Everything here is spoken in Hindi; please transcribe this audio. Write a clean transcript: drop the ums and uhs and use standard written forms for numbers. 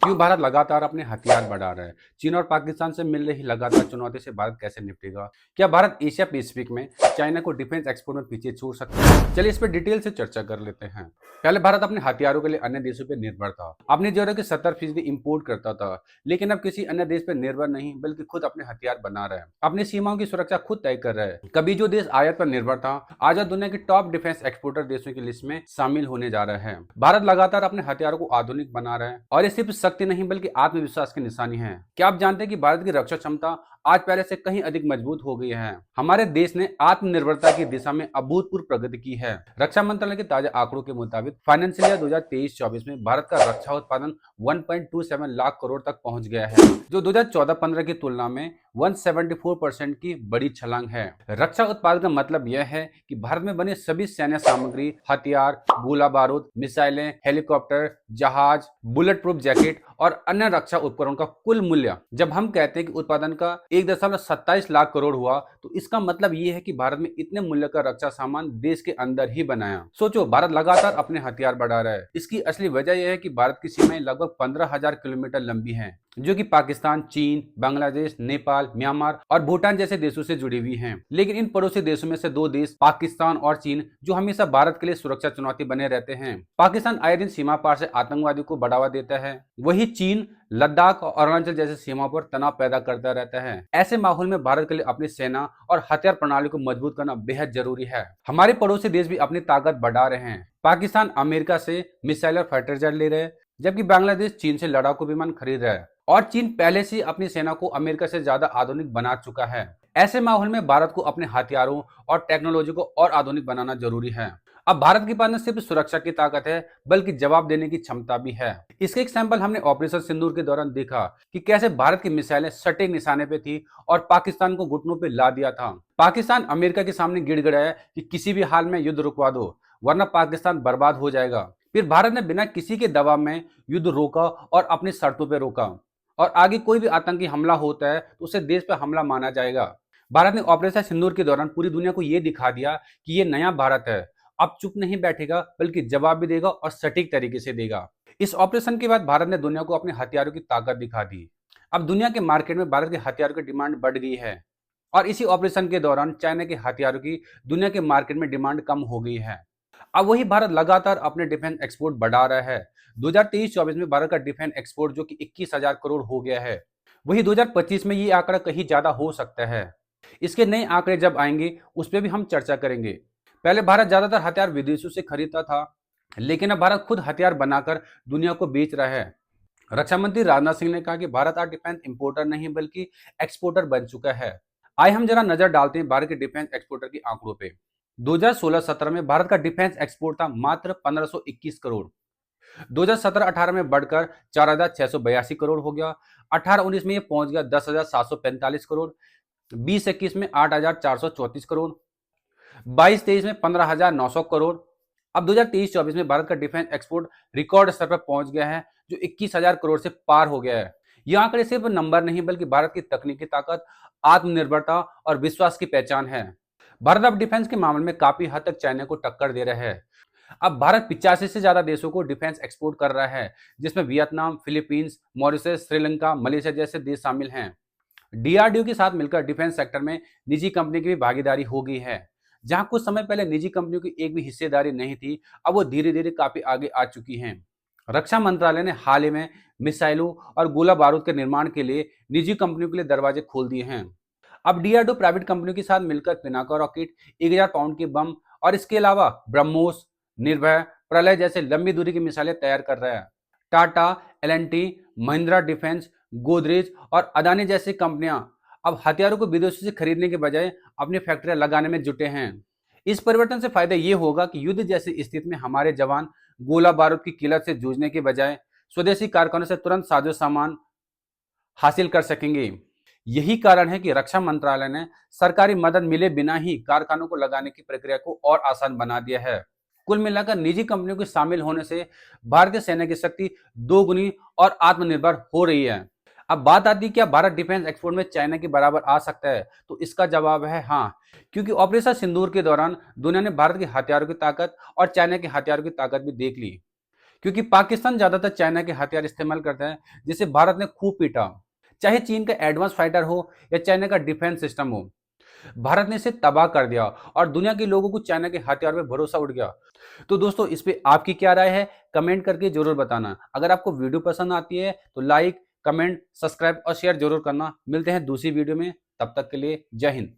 क्यों भारत लगातार अपने हथियार बढ़ा रहा है? चीन और पाकिस्तान से मिल रही लगातार चुनौती से भारत कैसे निपटेगा? क्या भारत एशिया पैसिफिक में चाइना को डिफेंस एक्सपोर्ट में पीछे छोड़ सकता है? चलिए इस पर डिटेल से चर्चा कर लेते हैं। पहले भारत अपने हथियारों के लिए अन्य देशों पर निर्भर था। अपनी जरूरत की 70% इम्पोर्ट करता था, लेकिन अब किसी अन्य देश पर निर्भर नहीं बल्कि खुद अपने हथियार बना रहा है। अपनी सीमाओं की सुरक्षा खुद तय कर रहा है। कभी जो देश आयात पर निर्भर था, आज वह दुनिया के टॉप डिफेंस एक्सपोर्टर देशों की लिस्ट में शामिल होने जा रहा है। भारत लगातार अपने हथियारों को आधुनिक बना रहा है और ये सिर्फ शक्ति नहीं बल्कि आत्मविश्वास की निशानी है। क्या आप जानते हैं कि भारत की रक्षा क्षमता आज पहले से कहीं अधिक मजबूत हो गई है? हमारे देश ने आत्मनिर्भरता की दिशा में अभूतपूर्व प्रगति की है। रक्षा मंत्रालय के ताजा आंकड़ों के मुताबिक फाइनेंशियल ईयर 2023-24 में भारत का रक्षा उत्पादन 1.27 लाख करोड़ तक पहुंच गया है, जो 2014-15 की तुलना में 174% की बड़ी छलांग है। रक्षा उत्पादन का मतलब यह है कि भारत में बनी सभी सैन्य सामग्री, हथियार, गोला बारूद, मिसाइलें, हेलीकॉप्टर, जहाज, बुलेट प्रूफ जैकेट और अन्य रक्षा उपकरणों का कुल मूल्य, जब हम कहते हैं कि उत्पादन का 1.27 लाख करोड़ हुआ, तो इसका मतलब यह है कि भारत में इतने मूल्य का रक्षा सामान देश के अंदर ही बनाया। सोचो, भारत लगातार अपने हथियार बढ़ा रहा है। इसकी असली वजह यह है कि भारत की सीमाएं लगभग 15,000 किलोमीटर लंबी हैं, जो कि पाकिस्तान, चीन, बांग्लादेश, नेपाल, म्यांमार और भूटान जैसे देशों से जुड़ी हुई हैं। लेकिन इन पड़ोसी देशों में से दो देश, पाकिस्तान और चीन, जो हमेशा भारत के लिए सुरक्षा चुनौती बने रहते हैं। पाकिस्तान आए दिन सीमा पार से आतंकवादी को बढ़ावा देता है, वही चीन लद्दाख और अरुणाचल जैसे सीमाओं पर तनाव पैदा करता रहता है। ऐसे माहौल में भारत के लिए अपनी सेना और हथियार प्रणाली को मजबूत करना बेहद जरूरी है। हमारे पड़ोसी देश भी अपनी ताकत बढ़ा रहे हैं। पाकिस्तान अमेरिका से मिसाइल और फाइटर जेट ले रहे हैं, जबकि बांग्लादेश चीन से लड़ाकू विमान खरीद रहा है और चीन पहले से अपनी सेना को अमेरिका से ज्यादा आधुनिक बना चुका है। ऐसे माहौल में भारत को अपने हथियारों और टेक्नोलॉजी को और आधुनिक बनाना जरूरी है। अब भारत के पास न सिर्फ सुरक्षा की ताकत है बल्कि जवाब देने की क्षमता भी है। इसके एक सैंपल हमने ऑपरेशन सिंदूर के दौरान देखा कि कैसे भारत की मिसाइलें सटीक निशाने पे थी और पाकिस्तान को घुटनों पे ला दिया था। पाकिस्तान अमेरिका के सामने गिड़गिड़ाया कि किसी भी हाल में युद्ध रुकवा दो, वरना पाकिस्तान बर्बाद हो जाएगा। फिर भारत ने बिना किसी के दबाव में युद्ध रोका और अपनी शर्तों पर रोका, और आगे कोई भी आतंकी हमला होता है तो उसे देश पर हमला माना जाएगा। भारत ने ऑपरेशन सिंदूर के दौरान पूरी दुनिया को यह दिखा दिया कि ये नया भारत है। अब चुप नहीं बैठेगा बल्कि जवाब भी देगा और सटीक तरीके से देगा। इस ऑपरेशन के बाद भारत ने दुनिया को अपने हथियारों की ताकत दिखा दी। अब दुनिया के मार्केट में भारत के हथियारों की डिमांड बढ़ गई है और इसी ऑपरेशन के दौरान चाइना के हथियारों की दुनिया के मार्केट में डिमांड कम हो गई है। अब वही भारत लगातार अपने डिफेंस एक्सपोर्ट बढ़ा रहा है। 2023-24 में भारत का डिफेंस एक्सपोर्ट जो कि 21,000 करोड़ हो गया है, वही 2025 में ये आंकड़ा कहीं ज्यादा हो सकता है। इसके नए आंकड़े जब आएंगे उस पर भी हम चर्चा करेंगे। पहले भारत ज्यादातर हथियार विदेशों से खरीदता था, लेकिन अब भारत खुद हथियार बनाकर दुनिया को बेच रहा है। रक्षा मंत्री राजनाथ सिंह ने कहा कि भारत आज डिफेंस इंपोर्टर नहीं बल्कि एक्सपोर्टर बन चुका है। आइए हम जरा नजर डालते हैं भारत के डिफेंस एक्सपोर्टर की आंकड़ों पे। 2016-17 में भारत का डिफेंस एक्सपोर्ट था मात्र 1521 करोड़। 2017-18 में बढ़कर 4,682 करोड़ हो गया। 18-19 में ये पहुंच गया 10,745 करोड़। 20-21 में 8,434 करोड़। 22-23 में 15,900 करोड़। अब 2023-24 में भारत का डिफेंस एक्सपोर्ट रिकॉर्ड स्तर पर पहुंच गया है, जो 21,000 करोड़ से पार हो गया है। ये आंकड़े सिर्फ नंबर नहीं बल्कि भारत की तकनीकी ताकत, आत्मनिर्भरता और विश्वास की पहचान है। भारत अब डिफेंस के मामले में काफी हद तक चाइना को टक्कर दे रहा है। अब भारत 85 से ज्यादा देशों को डिफेंस एक्सपोर्ट कर रहा है, जिसमें Vietnam, Philippines, Mauritius, Sri Lanka, Malaysia जैसे देश शामिल हैं। डीआरडीओ के साथ मिलकर डिफेंस सेक्टर में निजी कंपनी की भी भागीदारी हो गई है। जहां कुछ समय पहले निजी कंपनियों की एक भी हिस्सेदारी नहीं थी, अब वो धीरे धीरे काफी आगे आ चुकी हैं। रक्षा मंत्रालय ने हाल ही में मिसाइलों और गोला बारूद के निर्माण के लिए निजी कंपनियों के लिए दरवाजे खोल दिए हैं। अब डीआरडीओ प्राइवेट कंपनियों के साथ मिलकर पिनाका रॉकेट, 1,000 पाउंड के बम और इसके अलावा ब्रह्मोस, निर्भय, प्रलय जैसे लंबी दूरी की मिसाइलें तैयार कर रहा है। टाटा, एल&टी, महिंद्रा डिफेंस, गोदरेज और अदानी जैसी कंपनियां अब हथियारों को विदेशों से खरीदने के बजाय अपनी फैक्ट्रियां लगाने में जुटे हैं। इस परिवर्तन से फायदा यह होगा कि युद्ध जैसी स्थिति में हमारे जवान गोला बारूद की किल्लत से जूझने के बजाय स्वदेशी कारखानों से तुरंत साजो सामान हासिल कर सकेंगे। यही कारण है कि रक्षा मंत्रालय ने सरकारी मदद मिले बिना ही कारखानों को लगाने की प्रक्रिया को और आसान बना दिया है। कुल मिलाकर निजी कंपनियों के शामिल होने से भारतीय सेना की शक्ति दोगुनी और आत्मनिर्भर हो रही है। अब बात आती है क्या भारत डिफेंस एक्सपोर्ट में चाइना के बराबर आ सकता है? तो इसका जवाब है हाँ, क्योंकि ऑपरेशन सिंदूर के दौरान दुनिया ने भारत के हथियारों की ताकत और चाइना के हथियारों की ताकत भी देख ली। क्योंकि पाकिस्तान ज्यादातर चाइना के हथियार इस्तेमाल करता है, जिसे भारत ने खूब पीटा। चाहे चीन का एडवांस फाइटर हो या चाइना का डिफेंस सिस्टम हो, भारत ने इसे तबाह कर दिया और दुनिया के लोगों को चाइना के हथियार पे भरोसा उठ गया। तो दोस्तों, इस पे आपकी क्या राय है, कमेंट करके जरूर बताना। अगर आपको वीडियो पसंद आती है तो लाइक, कमेंट, सब्सक्राइब और शेयर जरूर करना। मिलते हैं दूसरी वीडियो में, तब तक के लिए जय हिंद।